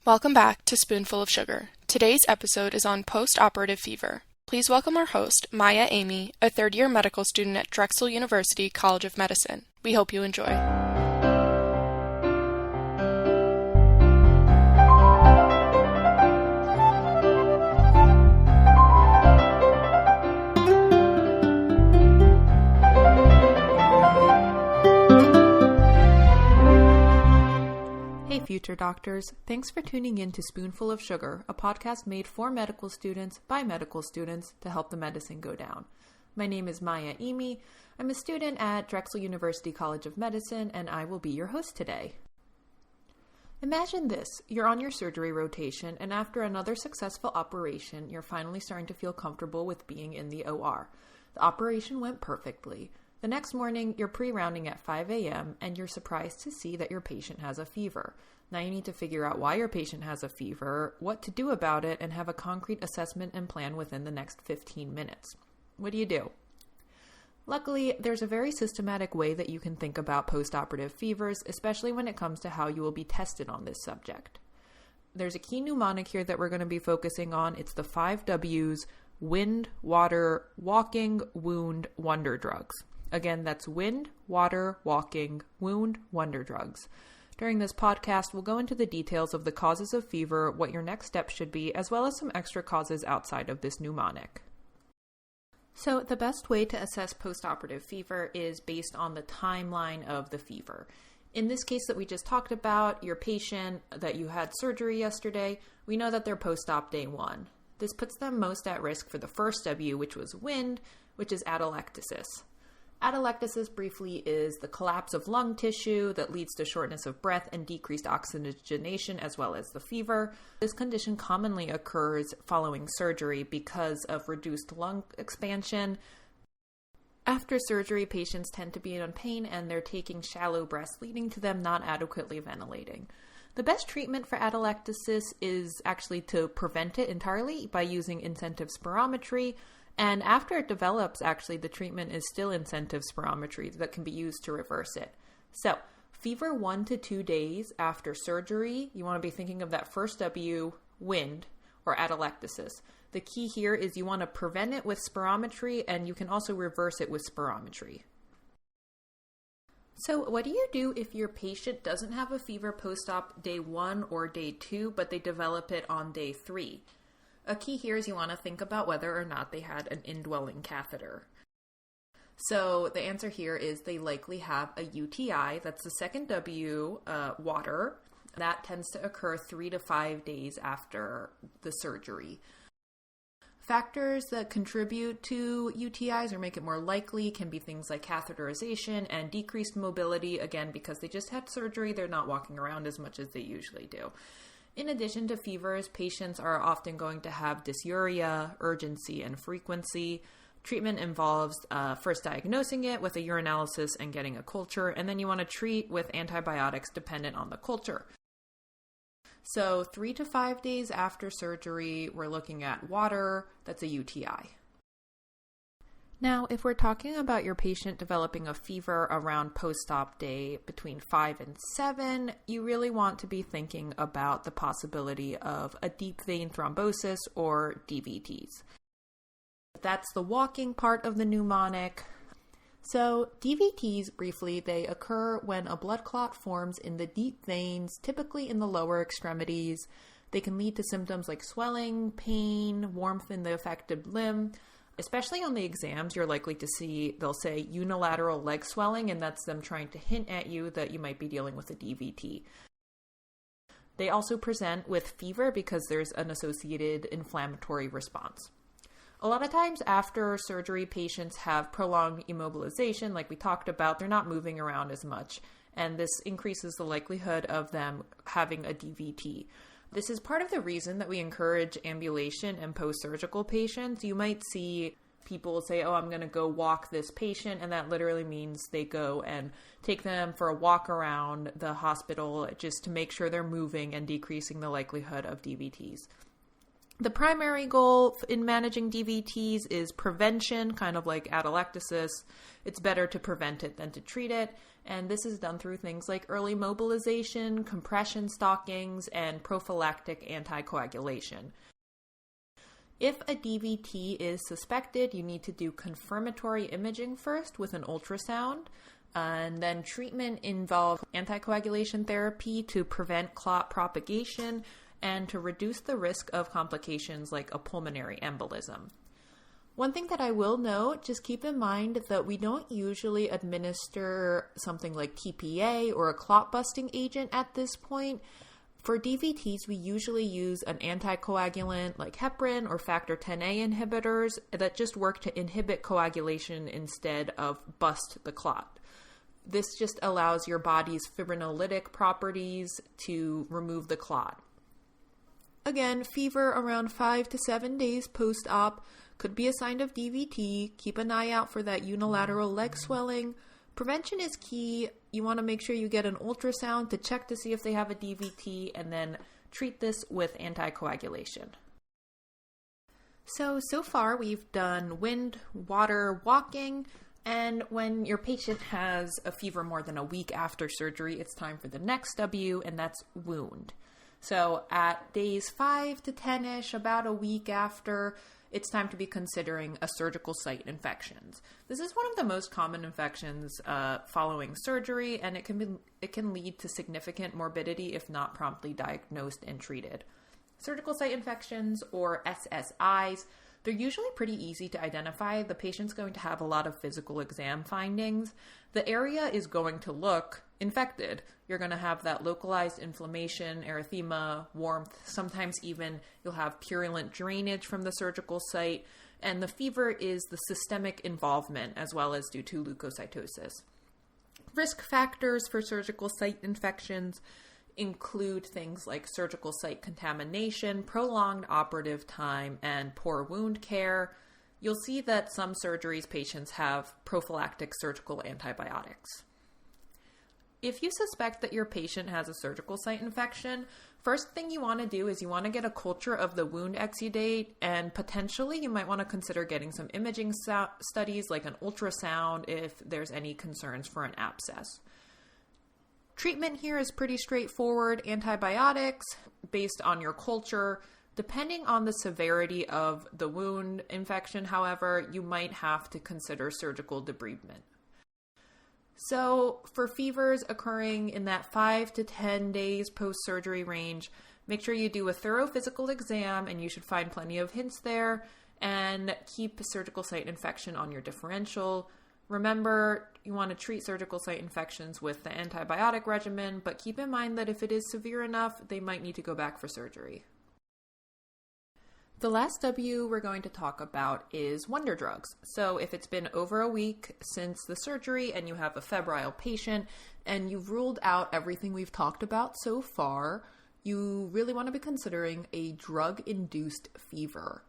Welcome back to Spoonful of Sugar. Today's episode is on postoperative fever. Please welcome our host, Maya Amy, a third-year medical student at Drexel University College of Medicine. We hope you enjoy. Hey future doctors, thanks for tuning in to Spoonful of Sugar, a podcast made for medical students by medical students to help the medicine go down. My name is Maya Amy. I'm a student at Drexel University College of Medicine, and I will be your host today. Imagine this, you're on your surgery rotation, and after another successful operation, you're finally starting to feel comfortable with being in the OR. The operation went perfectly. The next morning, you're pre-rounding at 5 a.m. and you're surprised to see that your patient has a fever. Now you need to figure out why your patient has a fever, what to do about it, and have a concrete assessment and plan within the next 15 minutes. What do? Luckily, there's a very systematic way that you can think about postoperative fevers, especially when it comes to how you will be tested on this subject. There's a key mnemonic here that we're going to be focusing on. It's the 5 W's: wind, water, walking, wound, wonder drugs. Again, that's wind, water, walking, wound, wonder drugs. During this podcast, we'll go into the details of the causes of fever, what your next step should be, as well as some extra causes outside of this mnemonic. So the best way to assess postoperative fever is based on the timeline of the fever. In this case that we just talked about, your patient that you had surgery yesterday, we know that they're post-op day 1. This puts them most at risk for the first W, which was wind, which is atelectasis. Atelectasis briefly is the collapse of lung tissue that leads to shortness of breath and decreased oxygenation as well as the fever. This condition commonly occurs following surgery because of reduced lung expansion. After surgery, patients tend to be in pain and they're taking shallow breaths, leading to them not adequately ventilating. The best treatment for atelectasis is actually to prevent it entirely by using incentive spirometry. And after it develops, actually, the treatment is still incentive spirometry that can be used to reverse it. So, fever 1 to 2 days after surgery, you want to be thinking of that first W, wind, or atelectasis. The key here is you want to prevent it with spirometry, and you can also reverse it with spirometry. So, what do you do if your patient doesn't have a fever post-op day 1 or day 2, but they develop it on day 3? A key here is you want to think about whether or not they had an indwelling catheter. So the answer here is they likely have a UTI. That's the second W, water. That tends to occur 3 to 5 days after the surgery. Factors that contribute to UTIs or make it more likely can be things like catheterization and decreased mobility. Again, because they just had surgery, they're not walking around as much as they usually do. In addition to fevers, patients are often going to have dysuria, urgency, and frequency. Treatment involves first diagnosing it with a urinalysis and getting a culture, and then you want to treat with antibiotics dependent on the culture. So 3 to 5 days after surgery, we're looking at water. That's a UTI. Now, if we're talking about your patient developing a fever around post-op day between 5 and 7, you really want to be thinking about the possibility of a deep vein thrombosis or DVTs. That's the walking part of the mnemonic. So DVTs, briefly, they occur when a blood clot forms in the deep veins, typically in the lower extremities. They can lead to symptoms like swelling, pain, warmth in the affected limb. Especially on the exams, you're likely to see, they'll say unilateral leg swelling, and that's them trying to hint at you that you might be dealing with a DVT. They also present with fever because there's an associated inflammatory response. A lot of times after surgery, patients have prolonged immobilization, like we talked about. They're not moving around as much, and this increases the likelihood of them having a DVT. This is part of the reason that we encourage ambulation in post-surgical patients. You might see people say, oh, I'm going to go walk this patient, and that literally means they go and take them for a walk around the hospital just to make sure they're moving and decreasing the likelihood of DVTs. The primary goal in managing DVTs is prevention, kind of like atelectasis. It's better to prevent it than to treat it. And this is done through things like early mobilization, compression stockings, and prophylactic anticoagulation. If a DVT is suspected, you need to do confirmatory imaging first with an ultrasound. And then treatment involves anticoagulation therapy to prevent clot propagation and to reduce the risk of complications like a pulmonary embolism. One thing that I will note, just keep in mind that we don't usually administer something like TPA or a clot-busting agent at this point. For DVTs, we usually use an anticoagulant like heparin or factor Xa inhibitors that just work to inhibit coagulation instead of bust the clot. This just allows your body's fibrinolytic properties to remove the clot. Again, fever around 5 to 7 days post-op could be a sign of DVT. Keep an eye out for that unilateral leg swelling. Prevention is key. You want to make sure you get an ultrasound to check to see if they have a DVT and then treat this with anticoagulation. So far we've done wind, water, walking, and when your patient has a fever more than a week after surgery, it's time for the next W, and that's wound. So at days 5 to 10-ish, about a week after, it's time to be considering a surgical site infections. This is one of the most common infections following surgery, and it can lead to significant morbidity if not promptly diagnosed and treated. Surgical site infections, or SSIs, they're usually pretty easy to identify. The patient's going to have a lot of physical exam findings. The area is going to look infected. You're going to have that localized inflammation, erythema, warmth. Sometimes even you'll have purulent drainage from the surgical site. And the fever is the systemic involvement as well as due to leukocytosis. Risk factors for surgical site infections include things like surgical site contamination, prolonged operative time, and poor wound care. You'll see that some surgeries patients have prophylactic surgical antibiotics. If you suspect that your patient has a surgical site infection, first thing you want to do is you want to get a culture of the wound exudate, and potentially you might want to consider getting some imaging studies like an ultrasound if there's any concerns for an abscess. Treatment here is pretty straightforward. Antibiotics based on your culture. Depending on the severity of the wound infection, however, you might have to consider surgical debridement. So for fevers occurring in that 5 to 10 days post-surgery range, make sure you do a thorough physical exam, and you should find plenty of hints there, and keep surgical site infection on your differential. Remember, you want to treat surgical site infections with the antibiotic regimen, but keep in mind that if it is severe enough, they might need to go back for surgery. The last W we're going to talk about is wonder drugs. So if it's been over a week since the surgery and you have a febrile patient and you've ruled out everything we've talked about so far, you really want to be considering a drug-induced fever.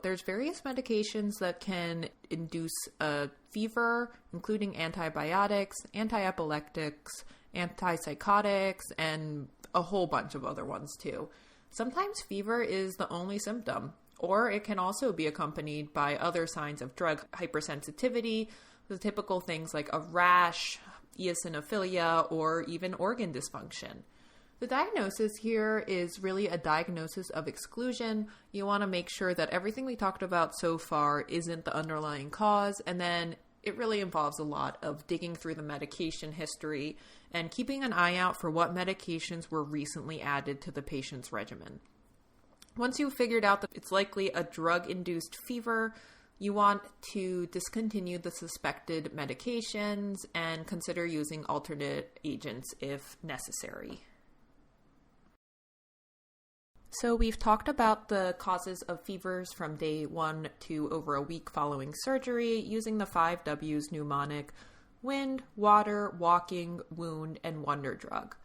There's various medications that can induce a fever, including antibiotics, antiepileptics, antipsychotics, and a whole bunch of other ones too. Sometimes fever is the only symptom, or it can also be accompanied by other signs of drug hypersensitivity, the typical things like a rash, eosinophilia, or even organ dysfunction. The diagnosis here is really a diagnosis of exclusion. You want to make sure that everything we talked about so far isn't the underlying cause, and then it really involves a lot of digging through the medication history and keeping an eye out for what medications were recently added to the patient's regimen. Once you've figured out that it's likely a drug-induced fever, you want to discontinue the suspected medications and consider using alternate agents if necessary. So we've talked about the causes of fevers from day 1 to over a week following surgery using the 5 W's mnemonic: wind, water, walking, wound, and wonder drug.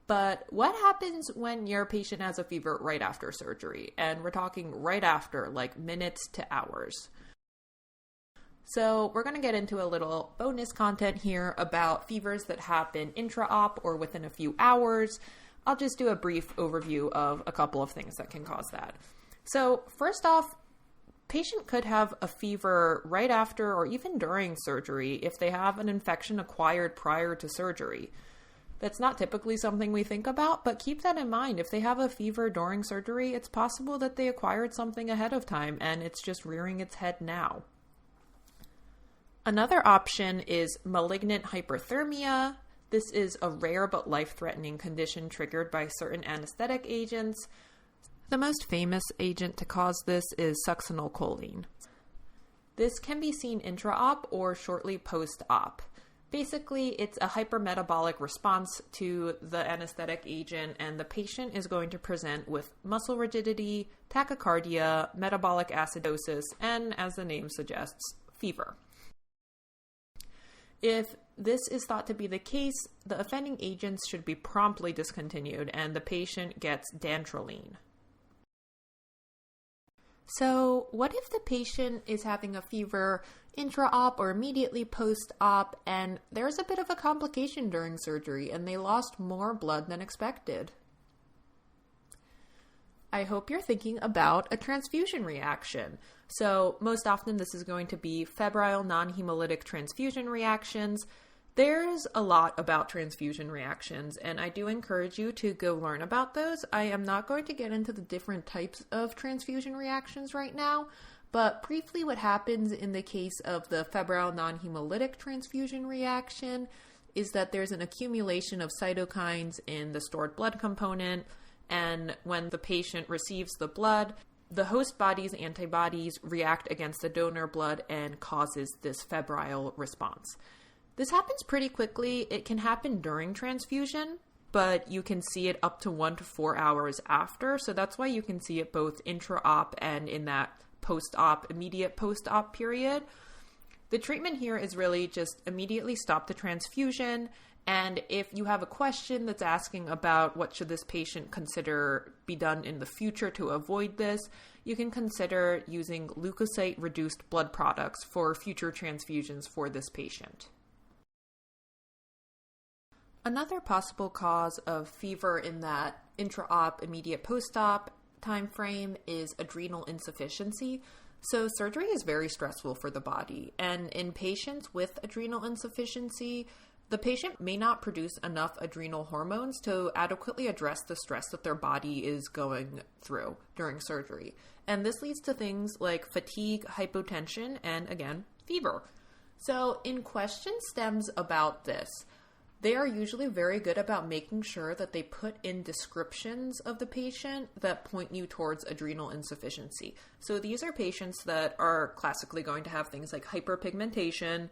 But what happens when your patient has a fever right after surgery? And we're talking right after, like minutes to hours. So we're going to get into a little bonus content here about fevers that happen intra-op or within a few hours. I'll just do a brief overview of a couple of things that can cause that. So first off, patient could have a fever right after or even during surgery if they have an infection acquired prior to surgery. That's not typically something we think about, but keep that in mind. If they have a fever during surgery, it's possible that they acquired something ahead of time and it's just rearing its head now. Another option is malignant hyperthermia. This is a rare but life-threatening condition triggered by certain anesthetic agents. The most famous agent to cause this is succinylcholine. This can be seen intra-op or shortly post-op. Basically, it's a hypermetabolic response to the anesthetic agent, and the patient is going to present with muscle rigidity, tachycardia, metabolic acidosis, and, as the name suggests, fever. If this is thought to be the case, the offending agents should be promptly discontinued, and the patient gets dantrolene. So, what if the patient is having a fever intra-op or immediately post-op, and there's a bit of a complication during surgery, and they lost more blood than expected? I hope you're thinking about a transfusion reaction. So, most often this is going to be febrile non-hemolytic transfusion reactions. There's a lot about transfusion reactions, and I do encourage you to go learn about those. I am not going to get into the different types of transfusion reactions right now, but briefly what happens in the case of the febrile non-hemolytic transfusion reaction is that there's an accumulation of cytokines in the stored blood component, and when the patient receives the blood, the host body's antibodies react against the donor blood and causes this febrile response. This happens pretty quickly. It can happen during transfusion, but you can see it up to 1 to 4 hours after. So that's why you can see it both intra-op and in that post-op, immediate post-op period. The treatment here is really just immediately stop the transfusion. And if you have a question that's asking about what should this patient consider be done in the future to avoid this, you can consider using leukocyte-reduced blood products for future transfusions for this patient. Another possible cause of fever in that intra-op, immediate post-op time frame is adrenal insufficiency. So surgery is very stressful for the body, and in patients with adrenal insufficiency, the patient may not produce enough adrenal hormones to adequately address the stress that their body is going through during surgery. And this leads to things like fatigue, hypotension, and again, fever. So in question stems about this, they are usually very good about making sure that they put in descriptions of the patient that point you towards adrenal insufficiency. So these are patients that are classically going to have things like hyperpigmentation.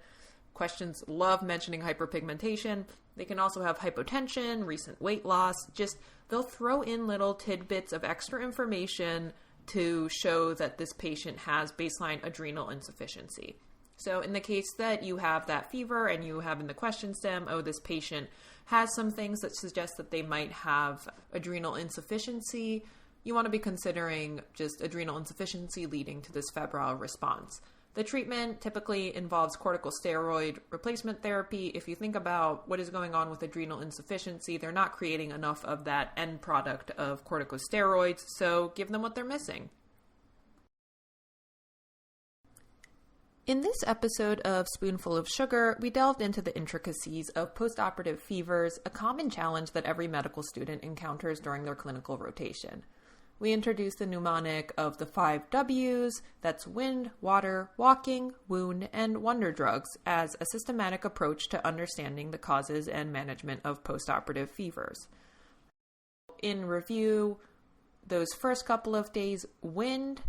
Questions love mentioning hyperpigmentation. They can also have hypotension, recent weight loss. Just they'll throw in little tidbits of extra information to show that this patient has baseline adrenal insufficiency. So in the case that you have that fever and you have in the question stem, oh, this patient has some things that suggest that they might have adrenal insufficiency, you want to be considering just adrenal insufficiency leading to this febrile response. The treatment typically involves corticosteroid replacement therapy. If you think about what is going on with adrenal insufficiency, they're not creating enough of that end product of corticosteroids, so give them what they're missing. In this episode of Spoonful of Sugar, we delved into the intricacies of postoperative fevers, a common challenge that every medical student encounters during their clinical rotation. We introduced the mnemonic of the 5 W's, that's wind, water, walking, wound, and wonder drugs, as a systematic approach to understanding the causes and management of postoperative fevers. In review, those first couple of days, wind,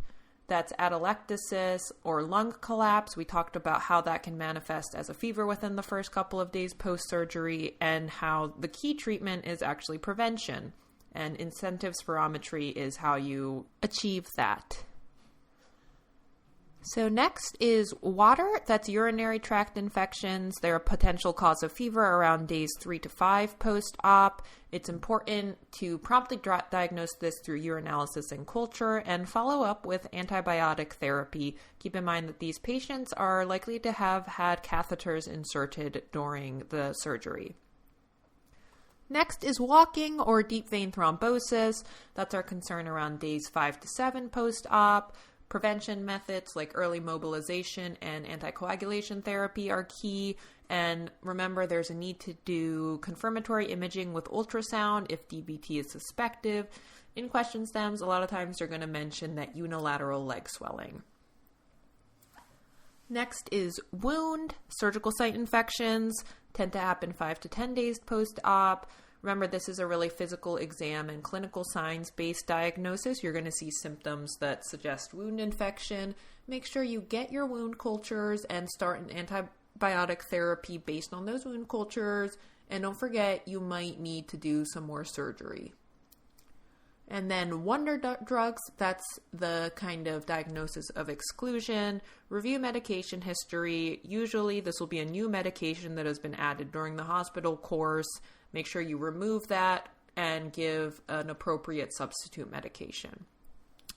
that's atelectasis or lung collapse. We talked about how that can manifest as a fever within the first couple of days post-surgery and how the key treatment is actually prevention. And incentive spirometry is how you achieve that. So next is water, that's urinary tract infections. They're a potential cause of fever around days 3 to 5 post-op. It's important to promptly diagnose this through urinalysis and culture and follow up with antibiotic therapy. Keep in mind that these patients are likely to have had catheters inserted during the surgery. Next is walking or deep vein thrombosis. That's our concern around days 5 to 7 post-op. Prevention methods like early mobilization and anticoagulation therapy are key. And remember, there's a need to do confirmatory imaging with ultrasound if DVT is suspected. In question stems, a lot of times they're going to mention that unilateral leg swelling. Next is wound. Surgical site infections tend to happen 5 to 10 days post-op. Remember, this is a really physical exam and clinical signs-based diagnosis. You're going to see symptoms that suggest wound infection. Make sure you get your wound cultures and start an antibiotic therapy based on those wound cultures. And don't forget, you might need to do some more surgery. And then wonder drugs, that's the kind of diagnosis of exclusion. Review medication history. Usually this will be a new medication that has been added during the hospital course. Make sure you remove that and give an appropriate substitute medication.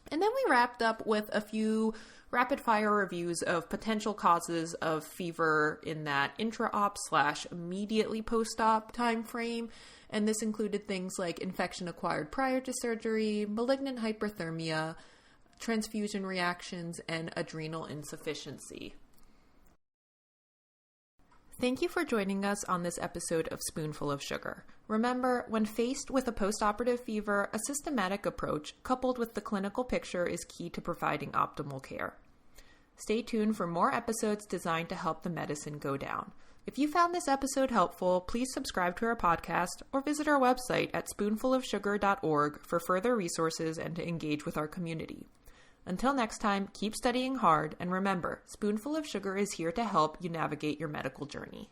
And then we wrapped up with a few rapid fire reviews of potential causes of fever in that intra-op / immediately post-op time frame. And this included things like infection acquired prior to surgery, malignant hyperthermia, transfusion reactions, and adrenal insufficiency. Thank you for joining us on this episode of Spoonful of Sugar. Remember, when faced with a postoperative fever, a systematic approach coupled with the clinical picture is key to providing optimal care. Stay tuned for more episodes designed to help the medicine go down. If you found this episode helpful, please subscribe to our podcast or visit our website at spoonfulofsugar.org for further resources and to engage with our community. Until next time, keep studying hard, and remember, Spoonful of Sugar is here to help you navigate your medical journey.